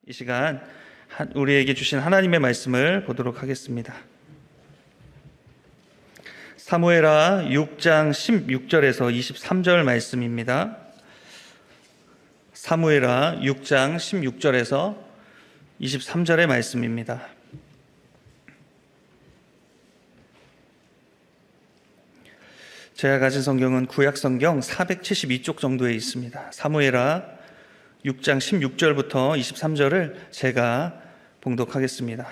이 시간 우리에게 주신 하나님의 말씀을 보도록 하겠습니다. 사무엘하 6장 16절에서 23절 말씀입니다. 사무엘하 6장 16절에서 23절의 말씀입니다. 제가 가진 성경은 구약 성경 472쪽 정도에 있습니다. 사무엘하 6장 16절부터 23절을 제가 봉독하겠습니다.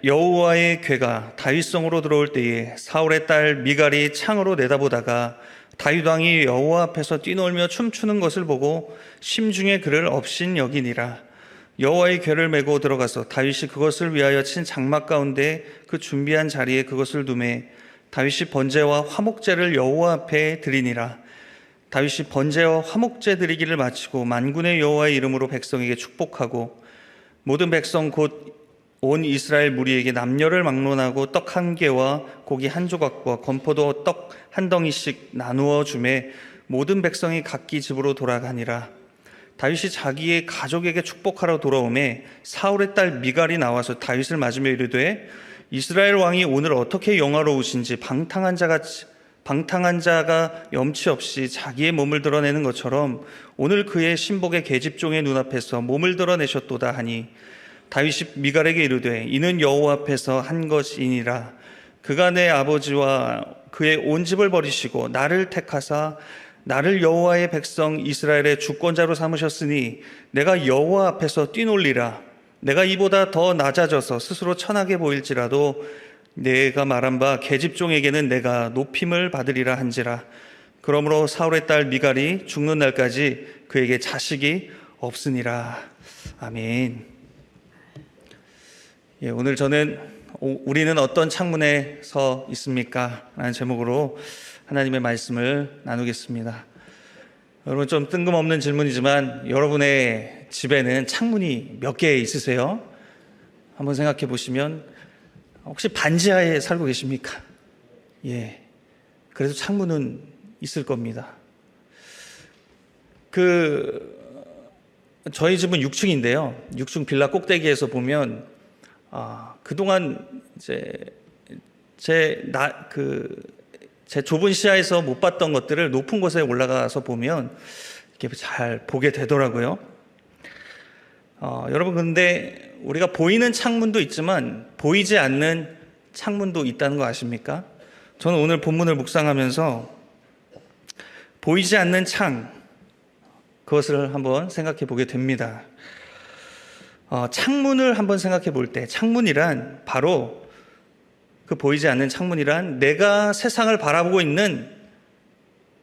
여호와의 궤가 다윗성으로 들어올 때에 사울의 딸 미갈이 창으로 내다보다가 다윗 왕이 여호와 앞에서 뛰놀며 춤추는 것을 보고 심중에 그를 업신 여기니라. 여호와의 궤를 메고 들어가서 다윗이 그것을 위하여 친 장막 가운데 그 준비한 자리에 그것을 두매 다윗이 번제와 화목제를 여호와 앞에 드리니라. 다윗이 번제와 화목제 드리기를 마치고 만군의 여호와의 이름으로 백성에게 축복하고 모든 백성 곧 온 이스라엘 무리에게 남녀를 막론하고 떡 한 개와 고기 한 조각과 건포도 떡 한 덩이씩 나누어 주매 모든 백성이 각기 집으로 돌아가니라. 다윗이 자기의 가족에게 축복하러 돌아오매 사울의 딸 미갈이 나와서 다윗을 맞으며 이르되 이스라엘 왕이 오늘 어떻게 영화로우신지 방탕한 자가 염치 없이 자기의 몸을 드러내는 것처럼 오늘 그의 신복의 계집종의 눈앞에서 몸을 드러내셨도다 하니 다윗이 미갈에게 이르되 이는 여호와 앞에서 한 것이니라. 그가 내 아버지와 그의 온 집을 버리시고 나를 택하사 나를 여호와의 백성 이스라엘의 주권자로 삼으셨으니 내가 여호와 앞에서 뛰놀리라. 내가 이보다 더 낮아져서 스스로 천하게 보일지라도 내가 말한 바 계집종에게는 내가 높임을 받으리라 한지라. 그러므로 사울의 딸 미갈이 죽는 날까지 그에게 자식이 없으니라. 아멘. 오늘 저는 우리는 어떤 창문에 서 있습니까? 라는 제목으로 하나님의 말씀을 나누겠습니다. 여러분, 좀 뜬금없는 질문이지만 여러분의 집에는 창문이 몇 개 있으세요? 한번 생각해 보시면 혹시 반지하에 살고 계십니까? 그래도 창문은 있을 겁니다. 저희 집은 6층인데요. 6층 빌라 꼭대기에서 보면 그동안 제 좁은 시야에서 못 봤던 것들을 높은 곳에 올라가서 보면 이렇게 잘 보게 되더라고요. 여러분, 근데 우리가 보이는 창문도 있지만 보이지 않는 창문도 있다는 거 아십니까? 저는 오늘 본문을 묵상하면서 보이지 않는 창, 그것을 한번 생각해 보게 됩니다. 창문을 한번 생각해 볼 때, 창문이란 바로 그 보이지 않는 창문이란 내가 세상을 바라보고 있는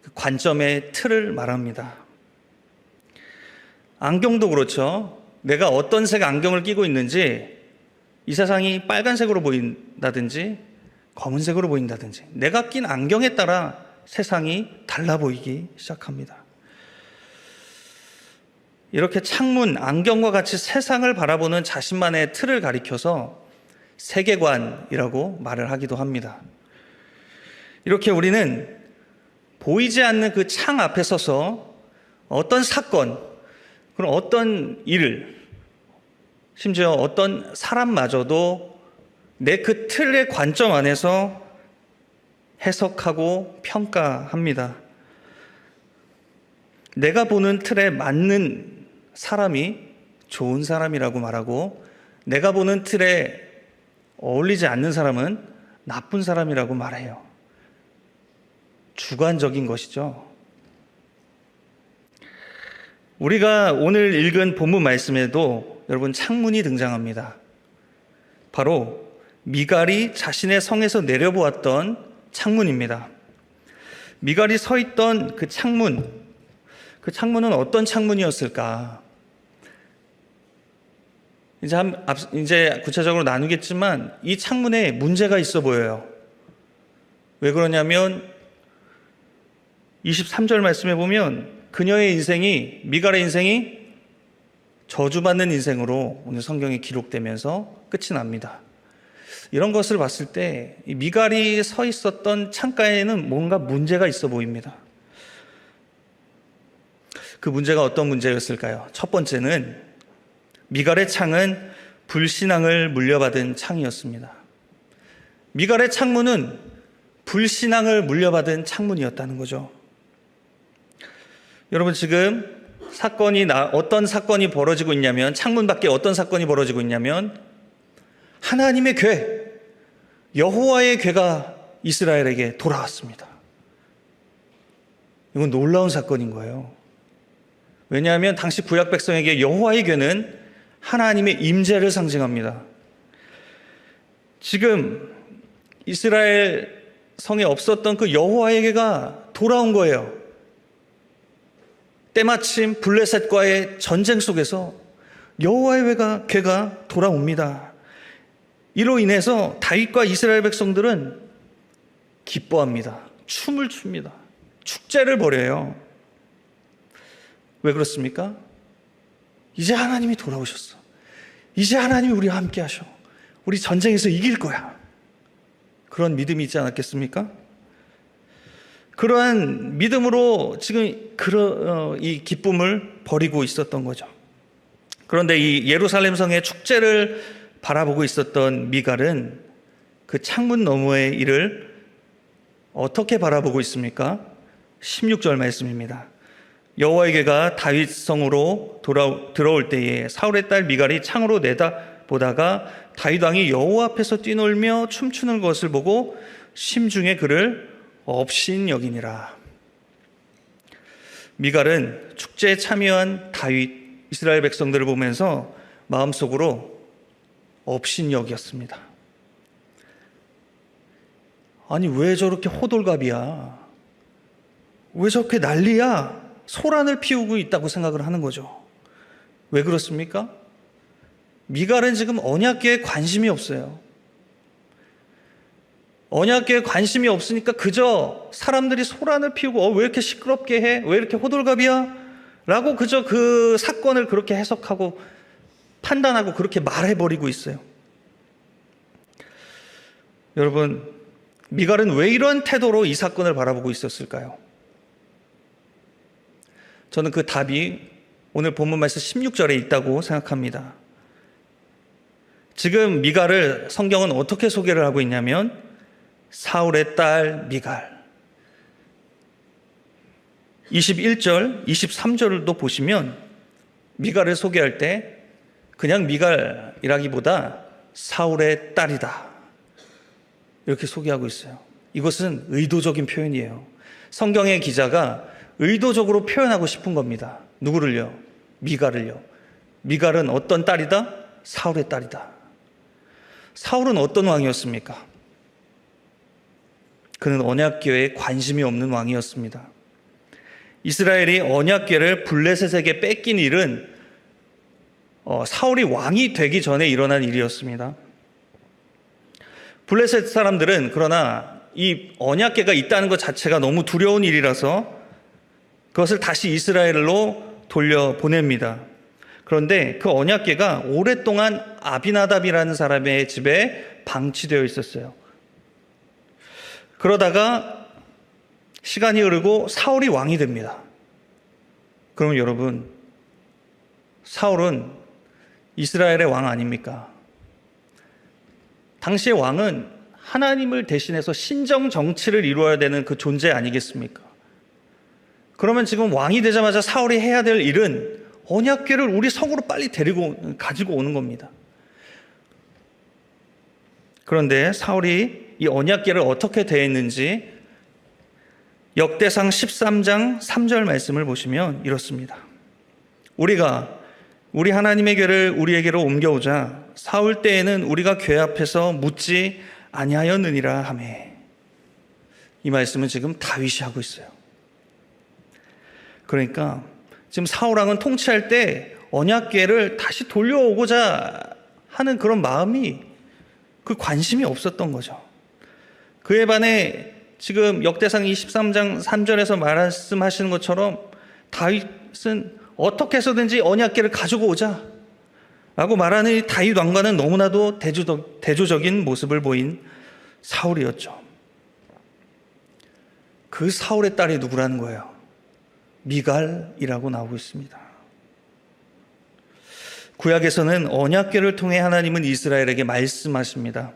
그 관점의 틀을 말합니다. 안경도 그렇죠. 내가 어떤 색 안경을 끼고 있는지, 이 세상이 빨간색으로 보인다든지 검은색으로 보인다든지 내가 낀 안경에 따라 세상이 달라 보이기 시작합니다. 이렇게 창문, 안경과 같이 세상을 바라보는 자신만의 틀을 가리켜서 세계관이라고 말을 하기도 합니다. 이렇게 우리는 보이지 않는 그 창 앞에 서서 어떤 사건, 그런 어떤 일, 심지어 어떤 사람마저도 내 그 틀의 관점 안에서 해석하고 평가합니다. 내가 보는 틀에 맞는 사람이 좋은 사람이라고 말하고 내가 보는 틀에 어울리지 않는 사람은 나쁜 사람이라고 말해요. 주관적인 것이죠. 우리가 오늘 읽은 본문 말씀에도 여러분 창문이 등장합니다. 바로 미갈이 자신의 성에서 내려보았던 창문입니다. 미갈이 서 있던 그 창문은 어떤 창문이었을까? 이제 구체적으로 나누겠지만 이 창문에 문제가 있어 보여요. 왜 그러냐면 23절 말씀에 보면 그녀의 인생이, 미갈의 인생이 저주받는 인생으로 오늘 성경에 기록되면서 끝이 납니다. 이런 것을 봤을 때 미갈이 서 있었던 창가에는 뭔가 문제가 있어 보입니다. 그 문제가 어떤 문제였을까요? 첫 번째는 미갈의 창은 불신앙을 물려받은 창이었습니다. 미갈의 창문은 불신앙을 물려받은 창문이었다는 거죠. 여러분, 지금 어떤 사건이 벌어지고 있냐면, 창문 밖에 어떤 사건이 벌어지고 있냐면, 하나님의 궤, 여호와의 궤가 이스라엘에게 돌아왔습니다. 이건 놀라운 사건인 거예요. 왜냐하면 당시 구약 백성에게 여호와의 궤는 하나님의 임재를 상징합니다. 지금 이스라엘 성에 없었던 그 여호와의 궤가 돌아온 거예요. 때마침 블레셋과의 전쟁 속에서 여호와의 궤가 돌아옵니다. 이로 인해서 다윗과 이스라엘 백성들은 기뻐합니다. 춤을 춥니다. 축제를 벌여요. 왜 그렇습니까? 이제 하나님이 돌아오셨어. 이제 하나님이 우리와 함께 하셔. 우리 전쟁에서 이길 거야. 그런 믿음이 있지 않았겠습니까? 그러한 믿음으로 지금 이 기쁨을 벌이고 있었던 거죠. 그런데 이 예루살렘 성의 축제를 바라보고 있었던 미갈은 그 창문 너머의 일을 어떻게 바라보고 있습니까? 16절 말씀입니다. 여호와의 궤가 다윗 성으로 들어올 때에 사울의 딸 미갈이 창으로 내다보다가 다윗 왕이 여호와 앞에서 뛰놀며 춤추는 것을 보고 심중에 그를 업신 여기니라. 미갈은 축제에 참여한 다윗, 이스라엘 백성들을 보면서 마음속으로 업신 여기었습니다. 아니, 왜 저렇게 호들갑이야? 왜 저렇게 난리야? 소란을 피우고 있다고 생각을 하는 거죠. 왜 그렇습니까? 미갈은 지금 언약궤에 관심이 없어요. 언약궤에 관심이 없으니까 그저 사람들이 소란을 피우고 왜 이렇게 시끄럽게 해? 왜 이렇게 호들갑이야? 라고 그저 그 사건을 그렇게 해석하고 판단하고 그렇게 말해버리고 있어요. 여러분, 미갈은 왜 이런 태도로 이 사건을 바라보고 있었을까요? 저는 그 답이 오늘 본문 말씀 16절에 있다고 생각합니다. 지금 미갈을 성경은 어떻게 소개를 하고 있냐면 사울의 딸 미갈. 21절, 23절도 보시면 미갈을 소개할 때 그냥 미갈이라기보다 사울의 딸이다, 이렇게 소개하고 있어요. 이것은 의도적인 표현이에요. 성경의 기자가 의도적으로 표현하고 싶은 겁니다. 누구를요? 미갈을요. 미갈은 어떤 딸이다? 사울의 딸이다. 사울은 어떤 왕이었습니까? 그는 언약궤에 관심이 없는 왕이었습니다. 이스라엘이 언약궤를 블레셋에게 뺏긴 일은 사울이 왕이 되기 전에 일어난 일이었습니다. 블레셋 사람들은 그러나 이 언약궤가 있다는 것 자체가 너무 두려운 일이라서 그것을 다시 이스라엘로 돌려보냅니다. 그런데 그 언약궤가 오랫동안 아비나답이라는 사람의 집에 방치되어 있었어요. 그러다가 시간이 흐르고 사울이 왕이 됩니다. 그럼 여러분, 사울은 이스라엘의 왕 아닙니까? 당시의 왕은 하나님을 대신해서 신정 정치를 이루어야 되는 그 존재 아니겠습니까? 그러면 지금 왕이 되자마자 사울이 해야 될 일은 언약궤를 우리 성으로 빨리 가지고 오는 겁니다. 그런데 사울이 이 언약궤를 어떻게 대했는지 역대상 13장 3절 말씀을 보시면 이렇습니다. 우리가 우리 하나님의 궤를 우리에게로 옮겨오자 사울 때에는 우리가 궤 앞에서 묻지 아니하였느니라 하매. 이 말씀은 지금 다윗이 하고 있어요. 그러니까 지금 사울 왕은 통치할 때 언약궤를 다시 돌려오고자 하는 그런 마음이, 그 관심이 없었던 거죠. 그에 반해 지금 역대상 23장 3절에서 말씀하시는 것처럼 다윗은 어떻게 해서든지 언약궤를 가지고 오자 라고 말하는 이 다윗 왕과는 너무나도 대조적인 모습을 보인 사울이었죠. 그 사울의 딸이 누구라는 거예요? 미갈이라고 나오고 있습니다. 구약에서는 언약궤를 통해 하나님은 이스라엘에게 말씀하십니다.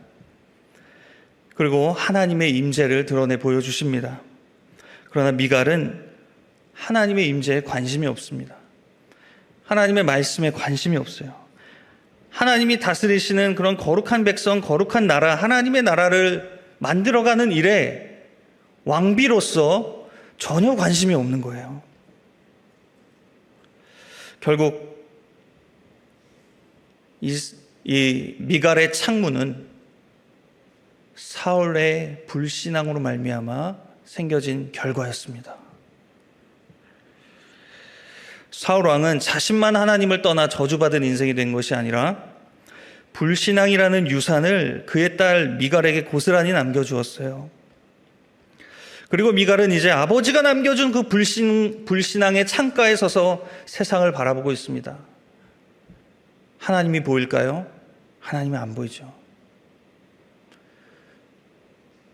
그리고 하나님의 임재를 드러내 보여주십니다. 그러나 미갈은 하나님의 임재에 관심이 없습니다. 하나님의 말씀에 관심이 없어요. 하나님이 다스리시는 그런 거룩한 백성, 거룩한 나라, 하나님의 나라를 만들어가는 일에 왕비로서 전혀 관심이 없는 거예요. 결국 이 미갈의 창문은 사울의 불신앙으로 말미암아 생겨진 결과였습니다. 사울 왕은 자신만 하나님을 떠나 저주받은 인생이 된 것이 아니라 불신앙이라는 유산을 그의 딸 미갈에게 고스란히 남겨주었어요. 그리고 미갈은 이제 아버지가 남겨준 그 불신앙의 창가에 서서 세상을 바라보고 있습니다. 하나님이 보일까요? 하나님이 안 보이죠.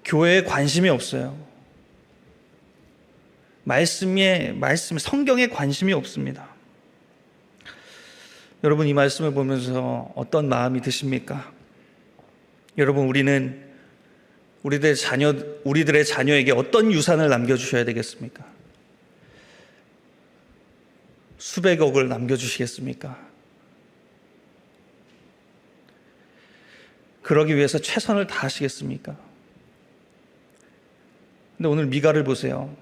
교회에 관심이 없어요. 성경에 관심이 없습니다. 여러분, 이 말씀을 보면서 어떤 마음이 드십니까? 여러분, 우리는 우리들의 자녀에게 어떤 유산을 남겨주셔야 되겠습니까? 수백억을 남겨주시겠습니까? 그러기 위해서 최선을 다하시겠습니까? 근데 오늘 미갈을 보세요.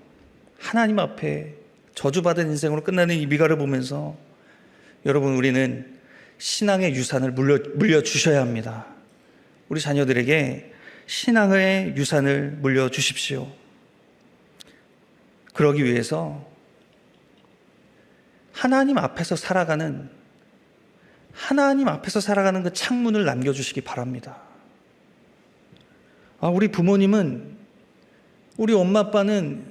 하나님 앞에 저주받은 인생으로 끝나는 이 미갈을 보면서 여러분, 우리는 신앙의 유산을 물려주셔야 합니다. 우리 자녀들에게 신앙의 유산을 물려주십시오. 그러기 위해서 하나님 앞에서 살아가는 그 창문을 남겨주시기 바랍니다. 우리 부모님은, 우리 엄마 아빠는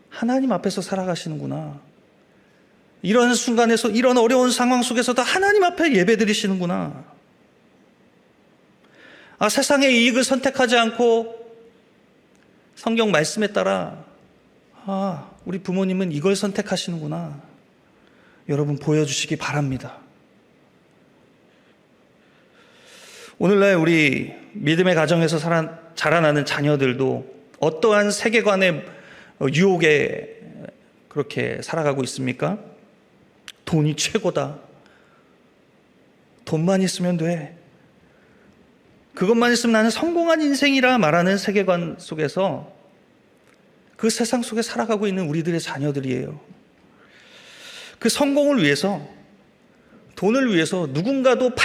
하나님 앞에서 살아가시는구나. 이런 순간에서, 이런 어려운 상황 속에서도 하나님 앞에 예배드리시는구나. 세상의 이익을 선택하지 않고 성경 말씀에 따라 우리 부모님은 이걸 선택하시는구나. 여러분, 보여주시기 바랍니다. 오늘날 우리 믿음의 가정에서 자라나는 자녀들도 어떠한 세계관의 유혹에 그렇게 살아가고 있습니까? 돈이 최고다. 돈만 있으면 돼. 그것만 있으면 나는 성공한 인생이라 말하는 세계관 속에서 그 세상 속에 살아가고 있는 우리들의 자녀들이에요. 그 성공을 위해서, 돈을 위해서 누군가도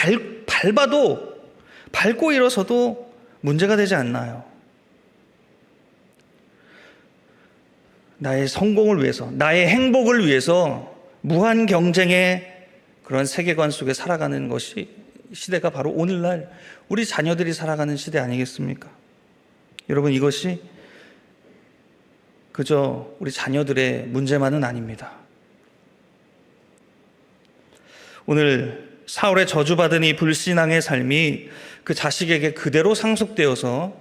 밟고 일어서도 문제가 되지 않나요? 나의 성공을 위해서, 나의 행복을 위해서 무한 경쟁의 그런 세계관 속에 살아가는 시대가 바로 오늘날 우리 자녀들이 살아가는 시대 아니겠습니까? 여러분, 이것이 그저 우리 자녀들의 문제만은 아닙니다. 오늘 사울의 저주받은 이 불신앙의 삶이 그 자식에게 그대로 상속되어서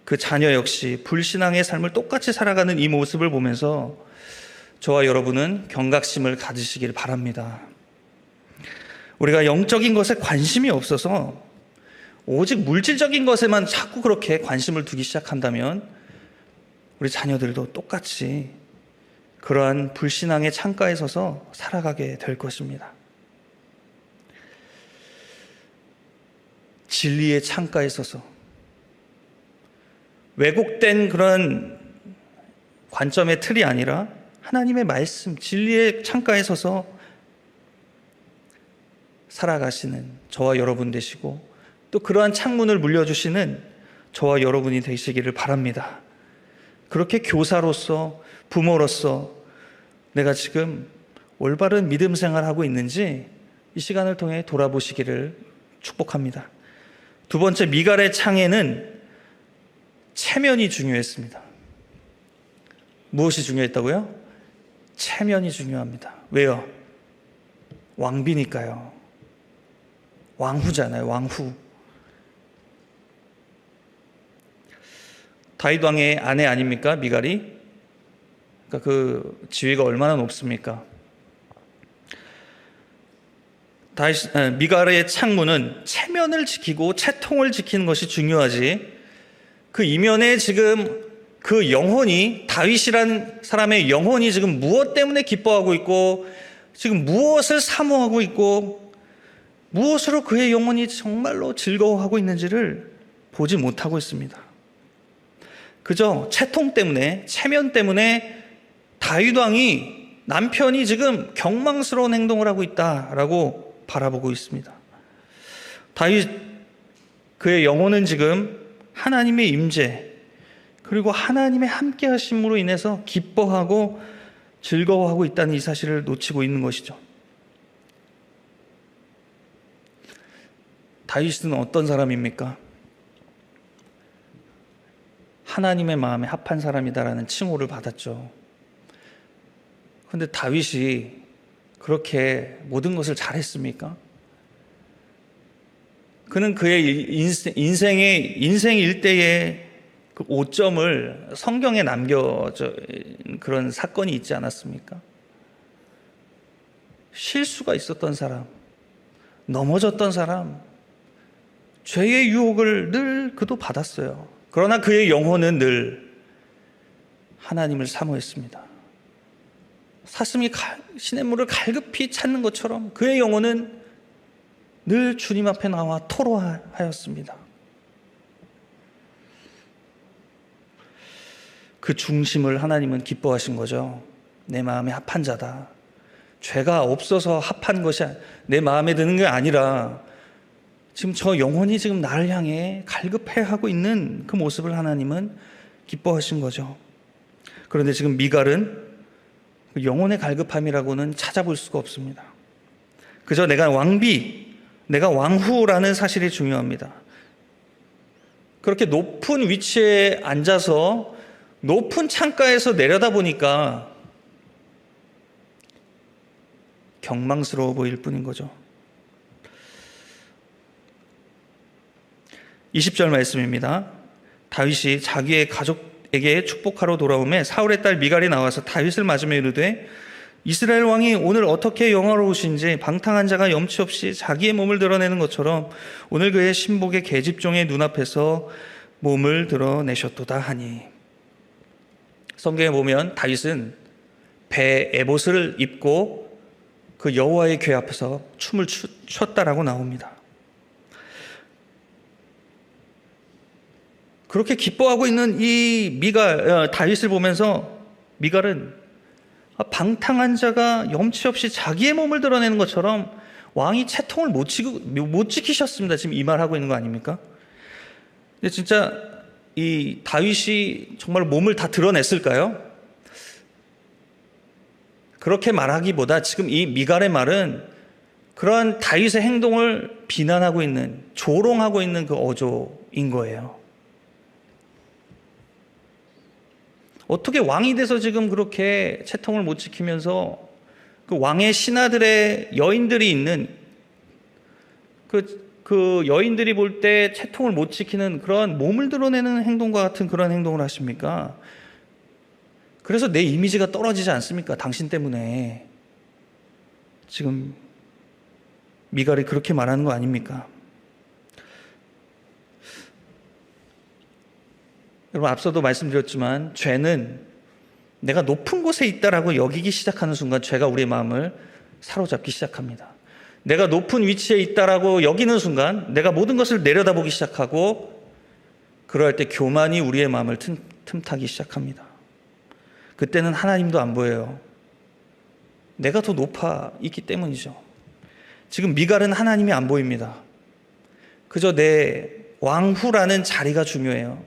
그 자녀 역시 불신앙의 삶을 똑같이 살아가는 이 모습을 보면서 저와 여러분은 경각심을 가지시길 바랍니다. 우리가 영적인 것에 관심이 없어서 오직 물질적인 것에만 자꾸 그렇게 관심을 두기 시작한다면 우리 자녀들도 똑같이 그러한 불신앙의 창가에 서서 살아가게 될 것입니다. 진리의 창가에 서서 왜곡된 그런 관점의 틀이 아니라 하나님의 말씀, 진리의 창가에 서서 살아가시는 저와 여러분 되시고, 또 그러한 창문을 물려주시는 저와 여러분이 되시기를 바랍니다. 그렇게 교사로서, 부모로서 내가 지금 올바른 믿음 생활하고 있는지 이 시간을 통해 돌아보시기를 축복합니다. 두 번째, 미갈의 창에는 체면이 중요했습니다. 무엇이 중요했다고요? 체면이 중요합니다. 왜요? 왕비니까요. 왕후잖아요, 왕후. 다윗 왕의 아내 아닙니까, 미갈이? 그러니까 그 지위가 얼마나 높습니까? 미갈의 창문은 체면을 지키고 채통을 지키는 것이 중요하지, 그 이면에 지금 그 영혼이, 다윗이란 사람의 영혼이 지금 무엇 때문에 기뻐하고 있고, 지금 무엇을 사모하고 있고, 무엇으로 그의 영혼이 정말로 즐거워하고 있는지를 보지 못하고 있습니다. 그저 채통 때문에, 체면 때문에 다윗 왕이, 남편이 지금 경망스러운 행동을 하고 있다라고 바라보고 있습니다. 다윗, 그의 영혼은 지금 하나님의 임재, 그리고 하나님의 함께 하심으로 인해서 기뻐하고 즐거워하고 있다는 이 사실을 놓치고 있는 것이죠. 다윗은 어떤 사람입니까? 하나님의 마음에 합한 사람이다라는 칭호를 받았죠. 그런데 다윗이 그렇게 모든 것을 잘했습니까? 그는 그의 인생 일대의 그 오점을 성경에 남겨져 그런 사건이 있지 않았습니까? 실수가 있었던 사람, 넘어졌던 사람, 죄의 유혹을 늘 그도 받았어요. 그러나 그의 영혼은 늘 하나님을 사모했습니다. 사슴이 시냇물을 갈급히 찾는 것처럼 그의 영혼은 늘 주님 앞에 나와 토로하였습니다. 그 중심을 하나님은 기뻐하신 거죠. 내 마음에 합한 자다. 죄가 없어서 합한 것이 내 마음에 드는 게 아니라 지금 저 영혼이 지금 나를 향해 갈급해하고 있는 그 모습을 하나님은 기뻐하신 거죠. 그런데 지금 미갈은 그 영혼의 갈급함이라고는 찾아볼 수가 없습니다. 그저 내가 왕비, 내가 왕후라는 사실이 중요합니다. 그렇게 높은 위치에 앉아서 높은 창가에서 내려다 보니까 경망스러워 보일 뿐인 거죠. 20절 말씀입니다. 다윗이 자기의 가족에게 축복하러 돌아오매 사울의 딸 미갈이 나와서 다윗을 맞으며 이르되 이스라엘 왕이 오늘 어떻게 영화로우신지 방탕한 자가 염치 없이 자기의 몸을 드러내는 것처럼 오늘 그의 신복의 계집종의 눈앞에서 몸을 드러내셨도다 하니. 성경에 보면 다윗은 배 에봇을 입고 그 여호와의 궤 앞에서 춤을 췄다라고 나옵니다. 그렇게 기뻐하고 있는 이 다윗을 보면서 미갈은 방탕한 자가 염치 없이 자기의 몸을 드러내는 것처럼 왕이 채통을 못 지키셨습니다. 지금 이 말하고 있는 거 아닙니까? 근데 진짜 이 다윗이 정말 몸을 다 드러냈을까요? 그렇게 말하기보다 지금 이 미갈의 말은 그러한 다윗의 행동을 비난하고 있는, 조롱하고 있는 그 어조인 거예요. 어떻게 왕이 돼서 지금 그렇게 채통을 못 지키면서 그 왕의 신하들의 여인들이 있는 그 여인들이 볼 때 채통을 못 지키는 그런 몸을 드러내는 행동과 같은 그런 행동을 하십니까? 그래서 내 이미지가 떨어지지 않습니까? 당신 때문에. 지금 미갈이 그렇게 말하는 거 아닙니까? 여러분, 앞서도 말씀드렸지만 죄는 내가 높은 곳에 있다라고 여기기 시작하는 순간 죄가 우리의 마음을 사로잡기 시작합니다. 내가 높은 위치에 있다라고 여기는 순간 내가 모든 것을 내려다보기 시작하고, 그럴 때 교만이 우리의 마음을 틈타기 시작합니다. 그때는 하나님도 안 보여요. 내가 더 높아 있기 때문이죠. 지금 미갈은 하나님이 안 보입니다. 그저 내 왕후라는 자리가 중요해요.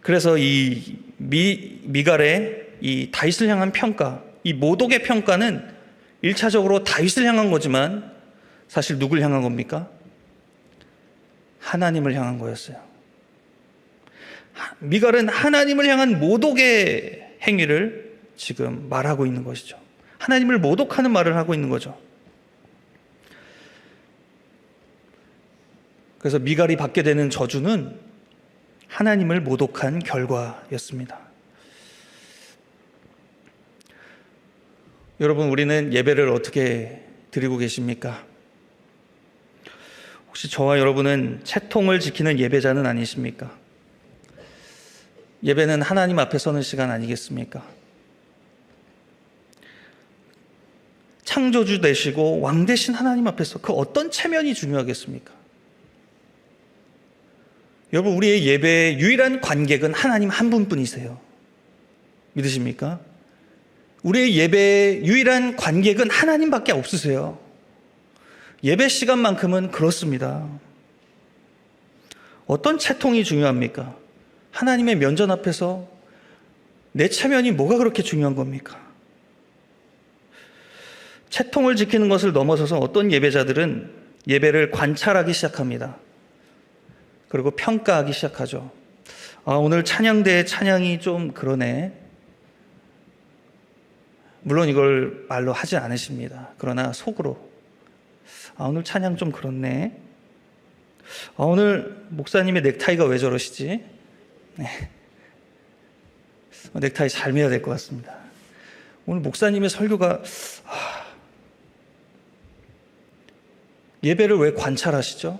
그래서 이 미갈의 이 다윗을 향한 평가, 이 모독의 평가는 1차적으로 다윗을 향한 거지만 사실 누굴 향한 겁니까? 하나님을 향한 거였어요. 미갈은 하나님을 향한 모독의 행위를 지금 말하고 있는 것이죠. 하나님을 모독하는 말을 하고 있는 거죠. 그래서 미갈이 받게 되는 저주는 하나님을 모독한 결과였습니다. 여러분, 우리는 예배를 어떻게 드리고 계십니까? 혹시 저와 여러분은 채통을 지키는 예배자는 아니십니까? 예배는 하나님 앞에 서는 시간 아니겠습니까? 창조주 되시고 왕 되신 하나님 앞에서 그 어떤 체면이 중요하겠습니까? 여러분, 우리의 예배의 유일한 관객은 하나님 한 분뿐이세요. 믿으십니까? 우리의 예배의 유일한 관객은 하나님밖에 없으세요. 예배 시간만큼은 그렇습니다. 어떤 채통이 중요합니까? 하나님의 면전 앞에서 내 체면이 뭐가 그렇게 중요한 겁니까? 채통을 지키는 것을 넘어서서 어떤 예배자들은 예배를 관찰하기 시작합니다. 그리고 평가하기 시작하죠. 오늘 찬양대의 찬양이 좀 그러네. 물론 이걸 말로 하지 않으십니다. 그러나 속으로 오늘 찬양 좀 그렇네. 오늘 목사님의 넥타이가 왜 저러시지? 네. 넥타이 잘 매야 될 것 같습니다. 오늘 목사님의 설교가 예배를 왜 관찰하시죠?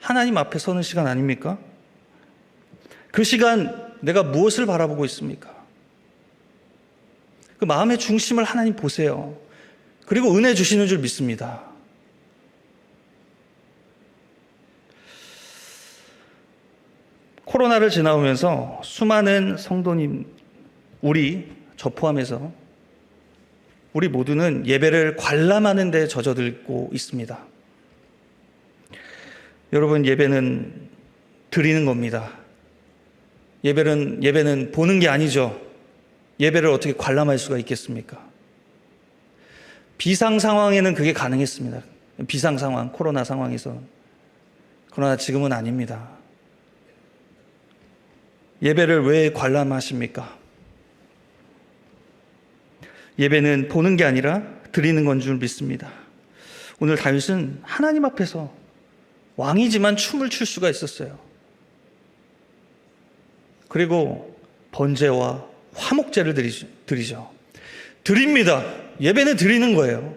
하나님 앞에 서는 시간 아닙니까? 그 시간 내가 무엇을 바라보고 있습니까? 그 마음의 중심을 하나님 보세요. 그리고 은혜 주시는 줄 믿습니다. 코로나를 지나오면서 수많은 성도님, 저 포함해서 우리 모두는 예배를 관람하는 데 젖어들고 있습니다. 여러분, 예배는 드리는 겁니다. 예배는 보는 게 아니죠. 예배를 어떻게 관람할 수가 있겠습니까? 비상 상황에는 그게 가능했습니다. 비상 상황, 코로나 상황에서. 그러나 지금은 아닙니다. 예배를 왜 관람하십니까? 예배는 보는 게 아니라 드리는 건 줄 믿습니다. 오늘 다윗은 하나님 앞에서 왕이지만 춤을 출 수가 있었어요. 그리고 번제와 화목제를 드리죠. 드립니다. 예배는 드리는 거예요.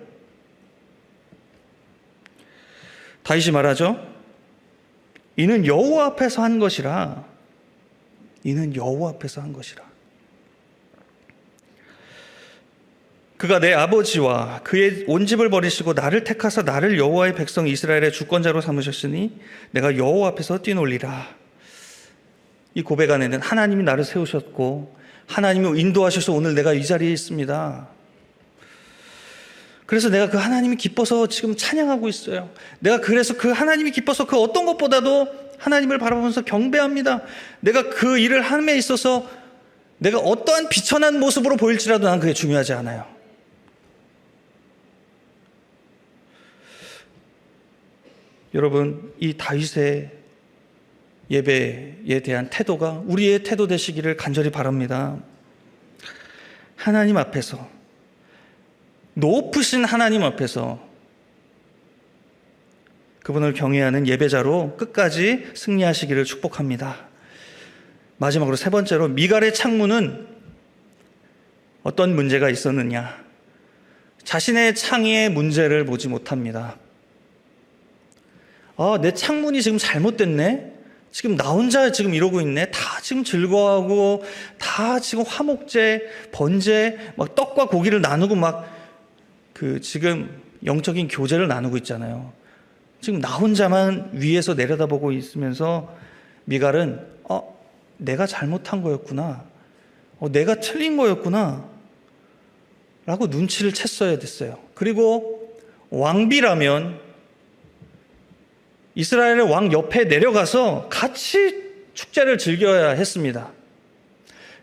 다윗이 말하죠. 이는 여호와 앞에서 한 것이라. 이는 여호와 앞에서 한 것이라. 그가 내 아버지와 그의 온 집을 버리시고 나를 택하사 나를 여호와의 백성 이스라엘의 주권자로 삼으셨으니 내가 여호와 앞에서 뛰놀리라. 이 고백 안에는 하나님이 나를 세우셨고 하나님이 인도하셔서 오늘 내가 이 자리에 있습니다. 그래서 내가 그 하나님이 기뻐서 지금 찬양하고 있어요. 내가 그래서 그 하나님이 기뻐서 그 어떤 것보다도 하나님을 바라보면서 경배합니다. 내가 그 일을 함에 있어서 내가 어떠한 비천한 모습으로 보일지라도 난 그게 중요하지 않아요. 여러분, 이 다윗의 예배에 대한 태도가 우리의 태도 되시기를 간절히 바랍니다. 하나님 앞에서, 높으신 하나님 앞에서 그분을 경외하는 예배자로 끝까지 승리하시기를 축복합니다. 마지막으로 세 번째로, 미갈의 창문은 어떤 문제가 있었느냐? 자신의 창의의 문제를 보지 못합니다. 내 창문이 지금 잘못됐네? 지금 나 혼자 지금 이러고 있네? 다 지금 즐거워하고, 다 지금 화목제, 번제, 막 떡과 고기를 나누고 지금 영적인 교제를 나누고 있잖아요. 지금 나 혼자만 위에서 내려다보고 있으면서 미갈은 내가 잘못한 거였구나. 내가 틀린 거였구나. 라고 눈치를 챘어야 됐어요. 그리고 왕비라면 이스라엘의 왕 옆에 내려가서 같이 축제를 즐겨야 했습니다.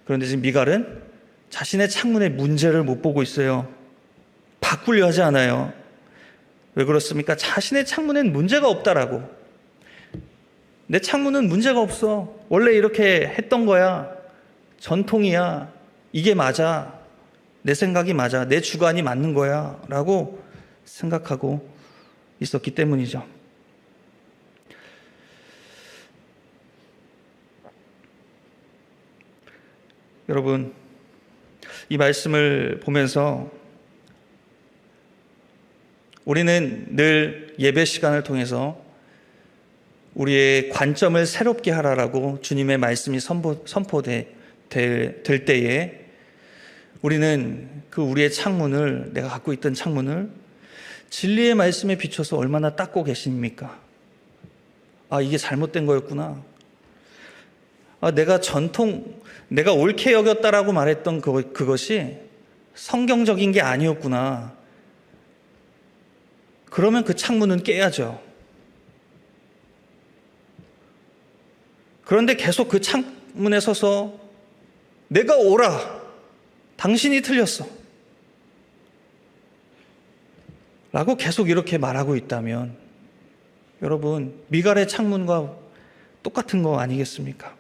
그런데 지금 미갈은 자신의 창문의 문제를 못 보고 있어요. 바꾸려 하지 않아요. 왜 그렇습니까? 자신의 창문엔 문제가 없다라고. 내 창문은 문제가 없어. 원래 이렇게 했던 거야. 전통이야. 이게 맞아. 내 생각이 맞아. 내 주관이 맞는 거야. 라고 생각하고 있었기 때문이죠. 여러분, 이 말씀을 보면서 우리는 늘 예배 시간을 통해서 우리의 관점을 새롭게 하라라고 주님의 말씀이 선포될 때에 우리는 그 우리의 창문을, 내가 갖고 있던 창문을 진리의 말씀에 비춰서 얼마나 닦고 계십니까? 아, 이게 잘못된 거였구나. 아, 내가 옳게 여겼다라고 말했던 그것이 성경적인 게 아니었구나. 그러면 그 창문은 깨야죠. 그런데 계속 그 창문에 서서 내가 옳아, 당신이 틀렸어 라고 계속 이렇게 말하고 있다면 여러분, 미갈의 창문과 똑같은 거 아니겠습니까?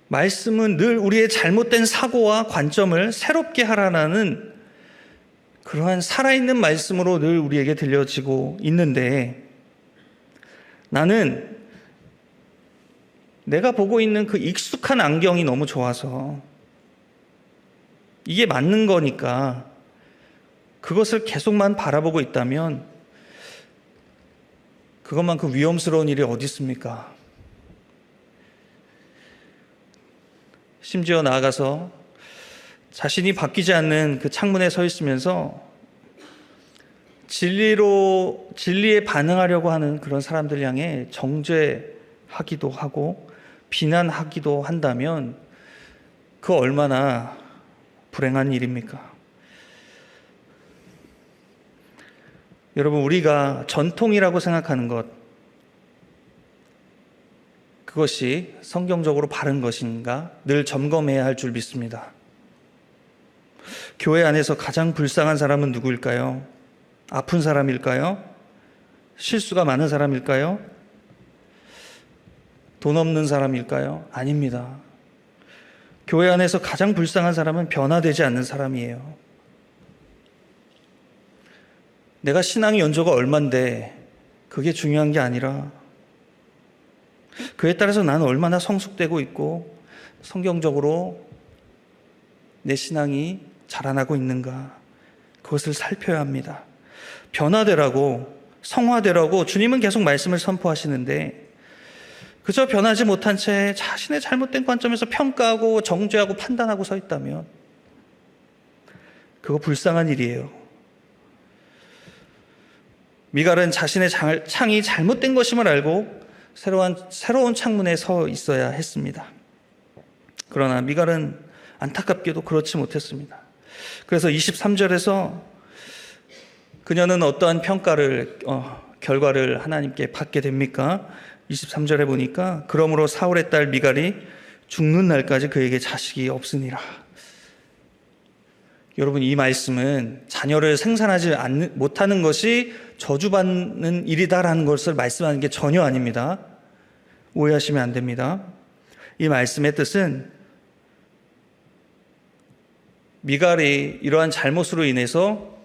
말씀은 늘 우리의 잘못된 사고와 관점을 새롭게 하라는 그러한 살아있는 말씀으로 늘 우리에게 들려지고 있는데, 나는 내가 보고 있는 그 익숙한 안경이 너무 좋아서 이게 맞는 거니까 그것을 계속만 바라보고 있다면 그것만큼 위험스러운 일이 어디 있습니까? 심지어 나아가서 자신이 바뀌지 않는 그 창문에 서 있으면서 진리에 반응하려고 하는 그런 사람들 향해 정죄하기도 하고 비난하기도 한다면 그 얼마나 불행한 일입니까? 여러분, 우리가 전통이라고 생각하는 것, 그것이 성경적으로 바른 것인가 늘 점검해야 할 줄 믿습니다. 교회 안에서 가장 불쌍한 사람은 누구일까요? 아픈 사람일까요? 실수가 많은 사람일까요? 돈 없는 사람일까요? 아닙니다. 교회 안에서 가장 불쌍한 사람은 변화되지 않는 사람이에요. 내가 신앙의 연조가 얼만데 그게 중요한 게 아니라 그에 따라서 나는 얼마나 성숙되고 있고 성경적으로 내 신앙이 자라나고 있는가, 그것을 살펴야 합니다. 변화되라고, 성화되라고 주님은 계속 말씀을 선포하시는데 그저 변하지 못한 채 자신의 잘못된 관점에서 평가하고 정죄하고 판단하고 서 있다면 그거 불쌍한 일이에요. 미갈은 자신의 창이 잘못된 것임을 알고 새로운 창문에 서 있어야 했습니다. 그러나 미갈은 안타깝게도 그렇지 못했습니다. 그래서 23절에서 그녀는 어떠한 결과를 하나님께 받게 됩니까? 23절에 보니까 그러므로 사울의 딸 미갈이 죽는 날까지 그에게 자식이 없으니라. 여러분, 이 말씀은 자녀를 생산하지 못하는 것이 저주받는 일이다라는 것을 말씀하는 게 전혀 아닙니다. 오해하시면 안 됩니다. 이 말씀의 뜻은 미갈이 이러한 잘못으로 인해서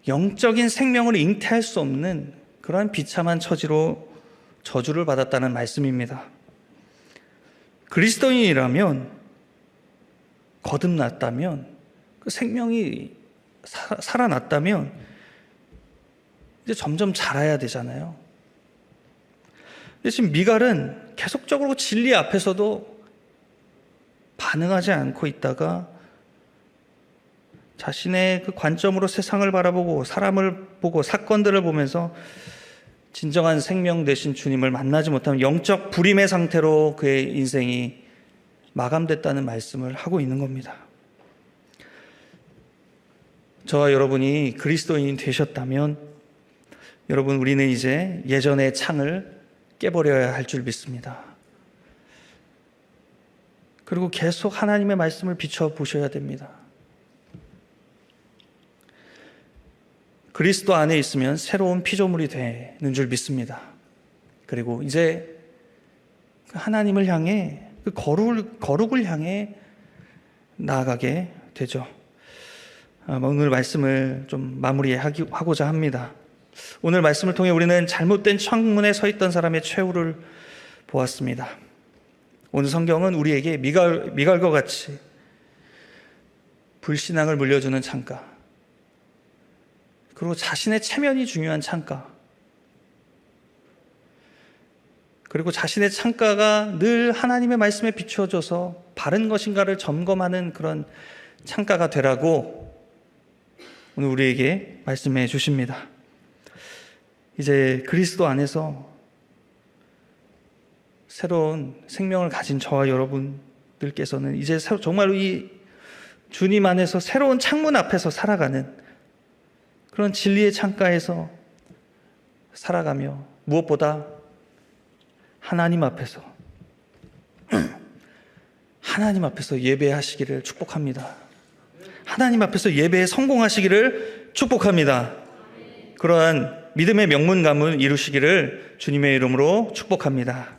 영적인 생명을 잉태할 수 없는 그러한 비참한 처지로 저주를 받았다는 말씀입니다. 그리스도인이라면, 거듭났다면, 그 생명이 살아났다면 이제 점점 자라야 되잖아요. 근데 지금 미갈은 계속적으로 진리 앞에서도 반응하지 않고 있다가 자신의 그 관점으로 세상을 바라보고 사람을 보고 사건들을 보면서 진정한 생명 되신 주님을 만나지 못하면 영적 불임의 상태로 그의 인생이 마감됐다는 말씀을 하고 있는 겁니다. 저와 여러분이 그리스도인이 되셨다면 여러분, 우리는 이제 예전의 창을 깨버려야 할 줄 믿습니다. 그리고 계속 하나님의 말씀을 비춰보셔야 됩니다. 그리스도 안에 있으면 새로운 피조물이 되는 줄 믿습니다. 그리고 이제 하나님을 향해, 그 거룩을 향해 나아가게 되죠. 오늘 말씀을 좀 마무리하고자 합니다. 오늘 말씀을 통해 우리는 잘못된 창문에 서 있던 사람의 최후를 보았습니다. 오늘 성경은 우리에게 미갈과 같이 불신앙을 물려주는 창가, 그리고 자신의 체면이 중요한 창가, 그리고 자신의 창가가 늘 하나님의 말씀에 비추어져서 바른 것인가를 점검하는 그런 창가가 되라고 오늘 우리에게 말씀해 주십니다. 이제 그리스도 안에서 새로운 생명을 가진 저와 여러분들께서는 이제 정말로 이 주님 안에서 새로운 창문 앞에서 살아가는 그런 진리의 창가에서 살아가며 무엇보다 하나님 앞에서 예배하시기를 축복합니다. 하나님 앞에서 예배에 성공하시기를 축복합니다. 그러한 믿음의 명문 가문 이루시기를 주님의 이름으로 축복합니다.